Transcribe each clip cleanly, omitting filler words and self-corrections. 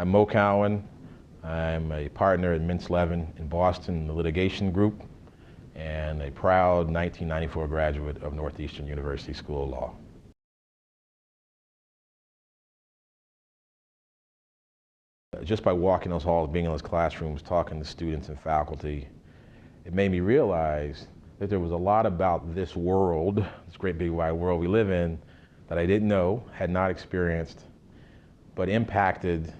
I'm Mo Cowan. I'm a partner at Mintz Levin in Boston in the litigation group and a proud 1994 graduate of Northeastern University School of Law. Just by walking those halls, being in those classrooms, talking to students and faculty, it made me realize that there was a lot about this world, this great big wide world we live in, that I didn't know, had not experienced, but impacted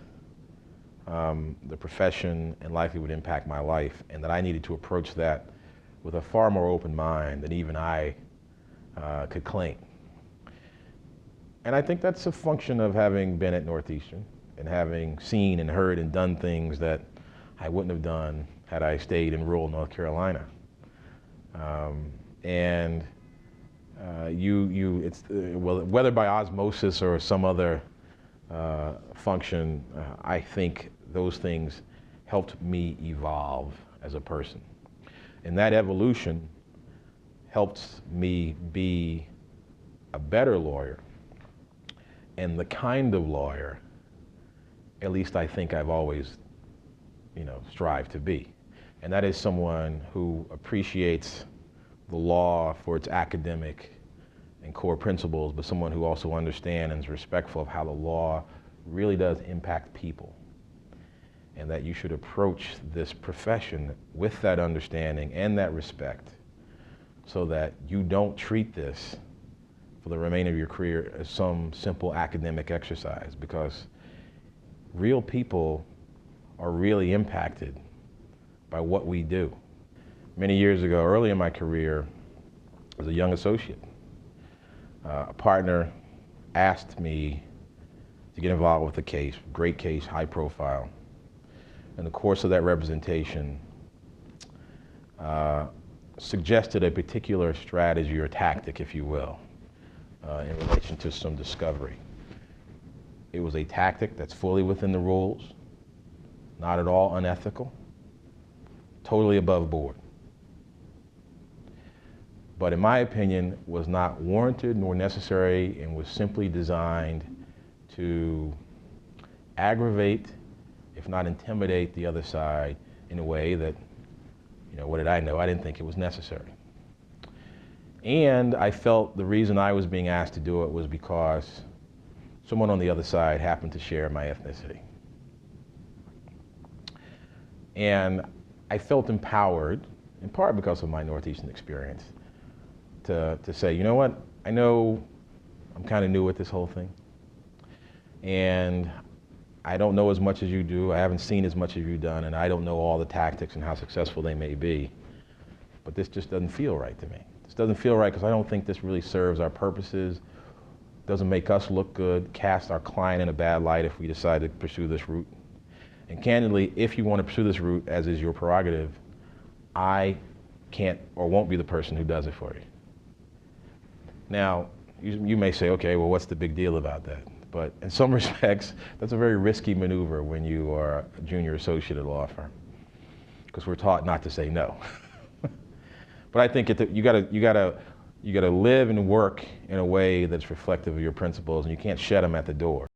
the profession and likely would impact my life, and that I needed to approach that with a far more open mind than even I could claim. And I think that's a function of having been at Northeastern and having seen and heard and done things that I wouldn't have done had I stayed in rural North Carolina. Whether by osmosis or some other function, I think those things helped me evolve as a person. And that evolution helped me be a better lawyer and the kind of lawyer, at least I think I've always, strived to be. And that is someone who appreciates the law for its academic and core principles, but someone who also understands and is respectful of how the law really does impact people. And that you should approach this profession with that understanding and that respect so that you don't treat this for the remainder of your career as some simple academic exercise, because real people are really impacted by what we do. Many years ago, early in my career, as a young associate, a partner asked me to get involved with a case, great case, high profile. In the course of that representation, suggested a particular strategy or tactic, if you will, in relation to some discovery. It was a tactic that's fully within the rules, not at all unethical, totally above board. But in my opinion, was not warranted nor necessary and was simply designed to aggravate, if not intimidate, the other side in a way that, what did I know? I didn't think it was necessary. And I felt the reason I was being asked to do it was because someone on the other side happened to share my ethnicity. And I felt empowered, in part because of my Northeastern experience, to say, you know what, I know I'm kind of new at this whole thing, and I don't know as much as you do, I haven't seen as much as you've done, and I don't know all the tactics and how successful they may be, but this just doesn't feel right to me. This doesn't feel right because I don't think this really serves our purposes, doesn't make us look good, cast our client in a bad light if we decide to pursue this route. And candidly, if you want to pursue this route, as is your prerogative, I can't or won't be the person who does it for you. Now, you may say, okay, well, what's the big deal about that? But in some respects, that's a very risky maneuver when you are a junior associate at a law firm, because we're taught not to say no. But I think you gotta live and work in a way that's reflective of your principles, and you can't shed them at the door.